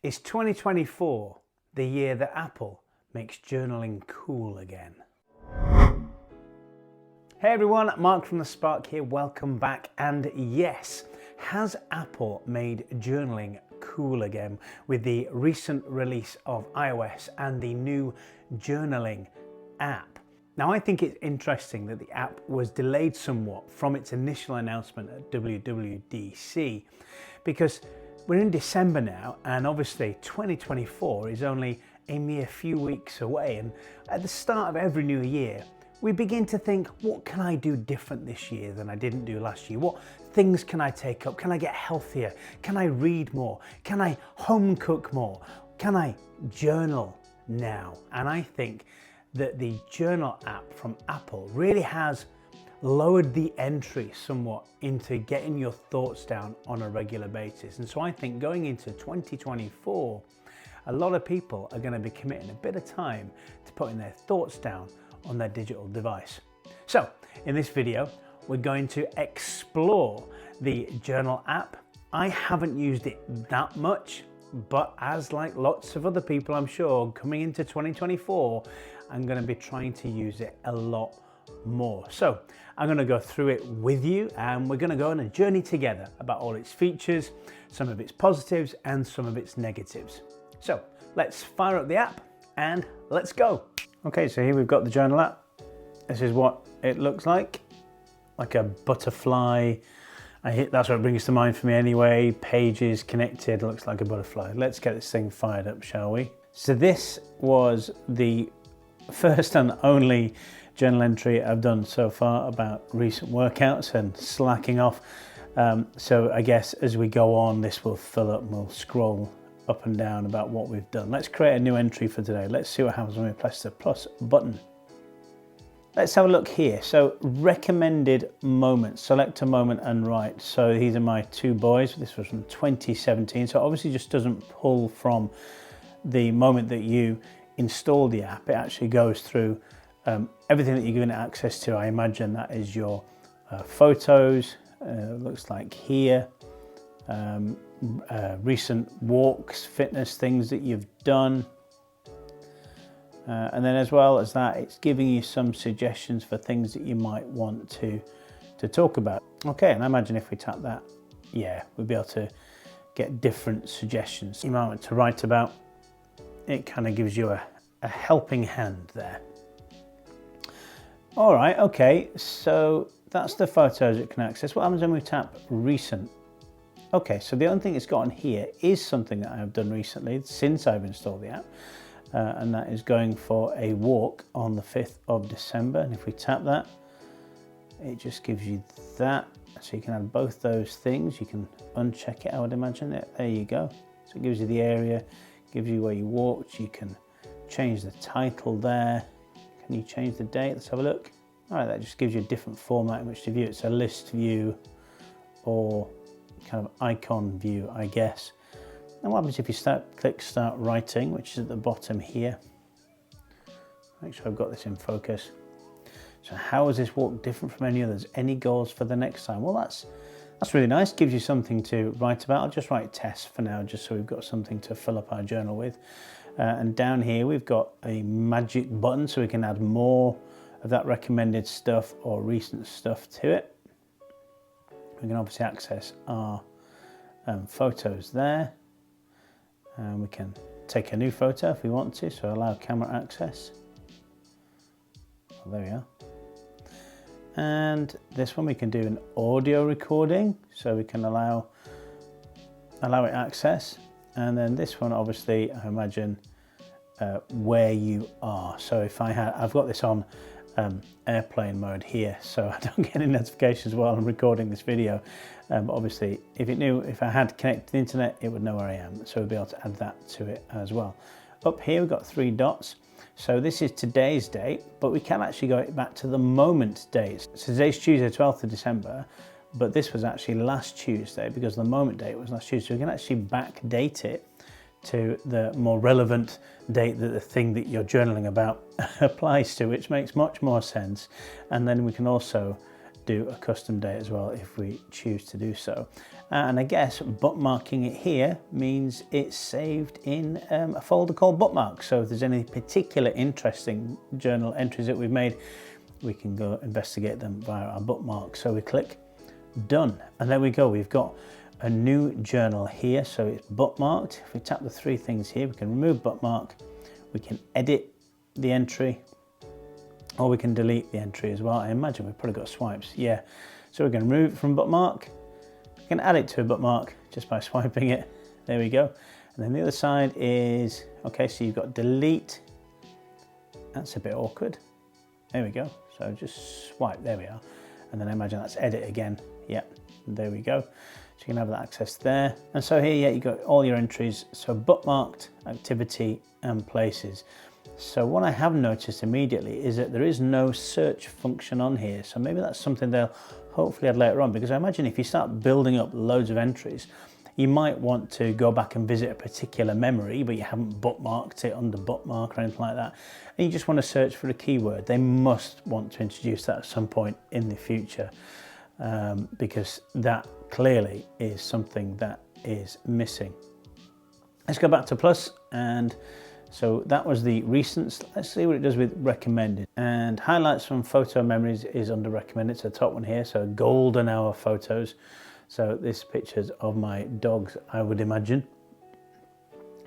Is 2024 the year that Apple makes journaling cool again? Hey everyone, Mark from The Spark here, welcome back. And yes, has Apple made journaling cool again with the recent release of iOS and the new journaling app? Now I think it's interesting that the app was delayed somewhat from its initial announcement at WWDC because we're in December now, and obviously 2024 is only a mere few weeks away, and at the start of every new year we begin to think, what can I do different this year than I didn't do last year? What things can I take up? Can I get healthier? Can I read more? Can I home cook more? Can I journal now? And I think that the journal app from Apple really has lowered the entry somewhat into getting your thoughts down on a regular basis. And so I think going into 2024, a lot of people are going to be committing a bit of time to putting their thoughts down on their digital device. So in this video, we're going to explore the journal app. I haven't used it that much, but as like lots of other people, I'm sure, coming into 2024, I'm going to be trying to use it a lot more. So I'm going to go through it with you, and we're going to go on a journey together about all its features, some of its positives and some of its negatives. So let's fire up the app and let's go. Okay, so here we've got the journal app. This is what it looks like a butterfly. That's what it brings to mind for me anyway. Pages connected, looks like a butterfly. Let's get this thing fired up, shall we? So this was the first and only journal entry I've done so far about recent workouts and slacking off. So I guess as we go on, this will fill up and we'll scroll up and down about what we've done. Let's create a new entry for today. Let's see what happens when we press the plus button. Let's have a look here. So recommended moments, select a moment and write. So these are my two boys. This was from 2017. So obviously just doesn't pull from the moment that you install the app. It actually goes through everything that you're given access to. I imagine that is your photos, looks like here, recent walks, fitness things that you've done. And then as well as that, it's giving you some suggestions for things that you might want to talk about. Okay, and I imagine if we tap that, yeah, we'll be able to get different suggestions you might want to write about. It kind of gives you a helping hand there. All right, okay, so that's the photos it can access. What happens when we tap recent? Okay, so the only thing it's got on here is something that I have done recently since I've installed the app, and that is going for a walk on the 5th of December. And if we tap that, it just gives you that. So you can add both those things. You can uncheck it, I would imagine. There you go. So it gives you the area, gives you where you walked. You can change the title there. Can you change the date? Let's have a look. All right, that just gives you a different format in which to view it. It's a list view or kind of icon view, I guess. And what happens if you click start writing, which is at the bottom here? Make sure I've got this in focus. So how is this walk different from any others? Any goals for the next time? Well, that's really nice. Gives you something to write about. I'll just write tests for now, just so we've got something to fill up our journal with. And down here we've got a magic button, so we can add more of that recommended stuff or recent stuff to it. We can obviously access our photos there, and we can take a new photo if we want to, so allow camera access. Well, there we are. And this one we can do an audio recording, so we can allow it access. And then this one, obviously, I imagine where you are. So if I've got this on airplane mode here, so I don't get any notifications while I'm recording this video. But obviously, if I had connected to the internet, it would know where I am. So we'll be able to add that to it as well. Up here, we've got 3 dots. So this is today's date, but we can actually go back to the moment date. So today's Tuesday, 12th of December. But this was actually last Tuesday because the moment date was last Tuesday. So we can actually backdate it to the more relevant date that the thing that you're journaling about applies to, which makes much more sense. And then we can also do a custom date as well if we choose to do so. And I guess bookmarking it here means it's saved in a folder called bookmarks. So if there's any particular interesting journal entries that we've made, we can go investigate them via our bookmarks. So we click done, and there we go. We've got a new journal here, so it's bookmarked. If we tap the three things here, we can remove bookmark, we can edit the entry, or we can delete the entry as well. I imagine we've probably got swipes, yeah. So we're going to remove it from bookmark. We can add it to a bookmark just by swiping it. There we go. And then the other side is, okay, so you've got delete. That's a bit awkward. There we go. So just swipe, there we are. And then I imagine that's edit again. Yep, there we go. So you can have that access there. And so here, yeah, you've got all your entries. So bookmarked, activity, and places. So what I have noticed immediately is that there is no search function on here. So maybe that's something they'll hopefully add later on, because I imagine if you start building up loads of entries, you might want to go back and visit a particular memory, but you haven't bookmarked it under bookmark or anything like that. And you just want to search for a keyword. They must want to introduce that at some point in the future, because that clearly is something that is missing. Let's go back to plus, and so that was the recents. Let's see what it does with recommended. And highlights from photo memories is under recommended. It's the top one here, so golden hour photos. So this pictures of my dogs, I would imagine.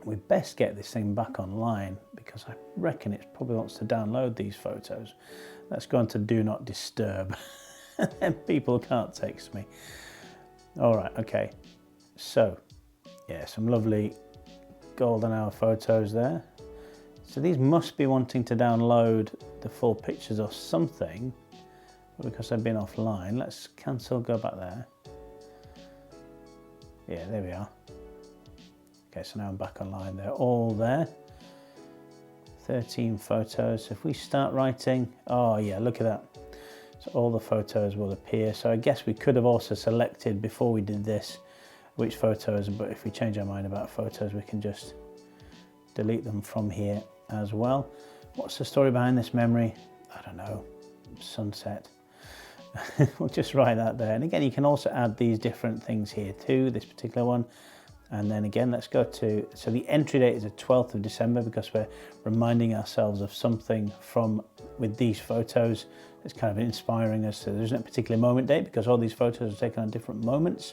We best get this thing back online, because I reckon it probably wants to download these photos. Let's go on to do not disturb. And then people can't text me. All right, okay. So yeah, some lovely golden hour photos there. So these must be wanting to download the full pictures or something, but because they've been offline, let's cancel, go back there. Yeah, there we are. Okay, so now I'm back online. They're all there. 13 photos. So if we start writing, oh yeah, look at that. So all the photos will appear. So I guess we could have also selected before we did this which photos, but if we change our mind about photos, we can just delete them from here as well. What's the story behind this memory? I don't know. Sunset. We'll just write that there. And again, you can also add these different things here too, this particular one. And then again, let's go to, so the entry date is the 12th of December, because we're reminding ourselves of something from with these photos. It's kind of inspiring us. So there isn't a particular moment date, because all these photos are taken on different moments.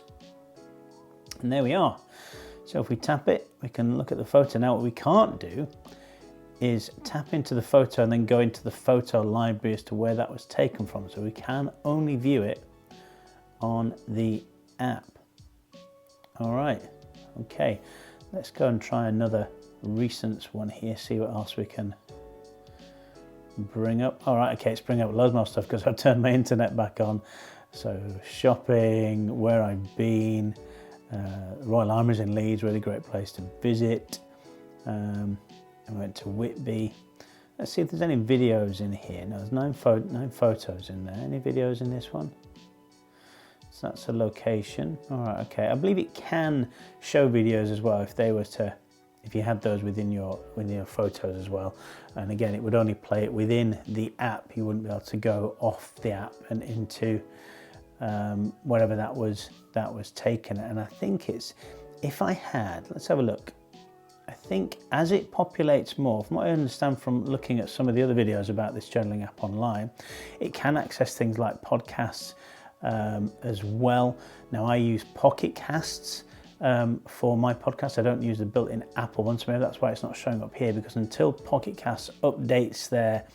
And there we are. So if we tap it, we can look at the photo. Now what we can't do is tap into the photo and then go into the photo library as to where that was taken from. So we can only view it on the app. All right, okay. Let's go and try another recents one here, see what else we can bring up. All right, okay, it's bringing up loads more stuff because I've turned my internet back on. So shopping, where I've been, Royal Armouries in Leeds, really great place to visit. I went to Whitby. Let's see if there's any videos in here. No, there's nine photos in there. Any videos in this one? So that's a location. All right, okay. I believe it can show videos as well if they were to, if you had those within your photos as well. And again, it would only play it within the app. You wouldn't be able to go off the app and into wherever that was taken. And I think it's, if I had, let's have a look. I think as it populates more, from what I understand from looking at some of the other videos about this journaling app online, it can access things like podcasts as well. Now I use Pocket Casts for my podcast. I don't use the built-in Apple one, so maybe that's why it's not showing up here, because until Pocket Casts updates their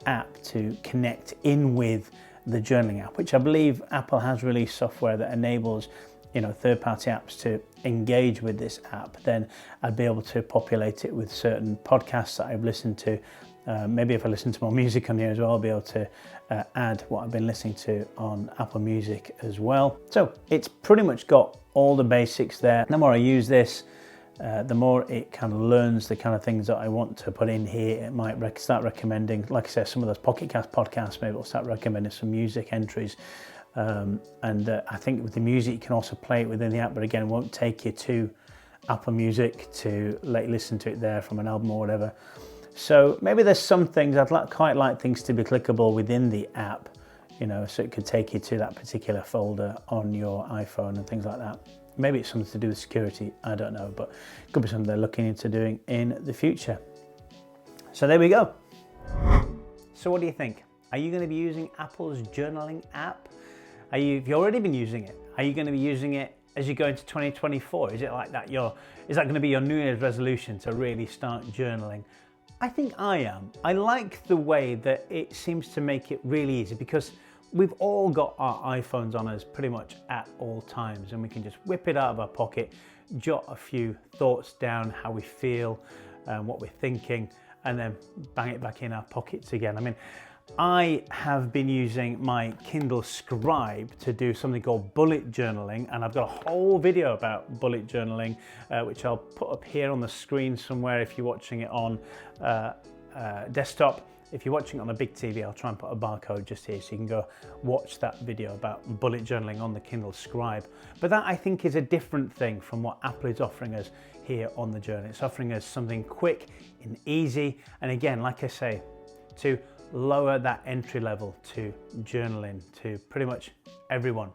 app to connect in with the journaling app, which I believe Apple has released software that enables, you know, third-party apps to engage with this app, then I'd be able to populate it with certain podcasts that I've listened to. Maybe if I listen to more music on here as well, I'll be able to add what I've been listening to on Apple Music as well. So it's pretty much got all the basics there. The more I use this, the more it kind of learns the kind of things that I want to put in here. It might start recommending, like I said, some of those Pocket Cast podcasts. Maybe it'll start recommending some music entries. I think with the music you can also play it within the app, but again, it won't take you to Apple Music to let you listen to it there from an album or whatever. So maybe there's some things I'd quite like things to be clickable within the app you know, so it could take you to that particular folder on your iPhone and things like that. Maybe it's something to do with security, I don't know, but it could be something they're looking into doing in the future. So there we go. So what do you think? Are you going to be using Apple's journaling app? Have you already been using it? Are you going to be using it as you go into 2024? Is it like that? Is that going to be your New Year's resolution to really start journaling? I think I am. I like the way that it seems to make it really easy, because we've all got our iPhones on us pretty much at all times, and we can just whip it out of our pocket, jot a few thoughts down, how we feel, what we're thinking, and then bang it back in our pockets again. I mean, I have been using my Kindle Scribe to do something called bullet journaling, and I've got a whole video about bullet journaling, which I'll put up here on the screen somewhere if you're watching it on desktop. If you're watching it on a big TV, I'll try and put a barcode just here so you can go watch that video about bullet journaling on the Kindle Scribe. But that, I think, is a different thing from what Apple is offering us here on the journey. It's offering us something quick and easy, and again, like I say, to lower that entry level to journaling to pretty much everyone.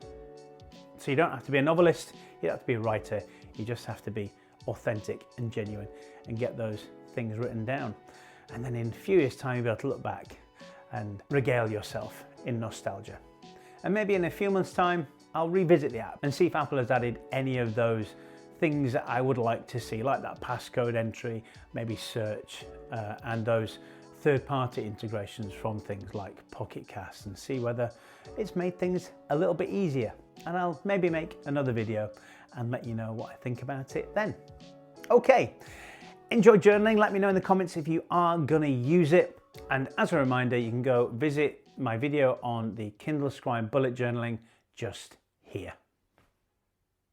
So you don't have to be a novelist, you don't have to be a writer, you just have to be authentic and genuine and get those things written down. And then in a few years' time, you'll be able to look back and regale yourself in nostalgia. And maybe in a few months' time, I'll revisit the app and see if Apple has added any of those things that I would like to see, like that passcode entry, maybe search, and those third-party integrations from things like Pocket Cast, and see whether it's made things a little bit easier. And I'll maybe make another video and let you know what I think about it then. Okay. Enjoy journaling. Let me know in the comments if you are going to use it. And as a reminder, you can go visit my video on the Kindle Scribe bullet journaling just here.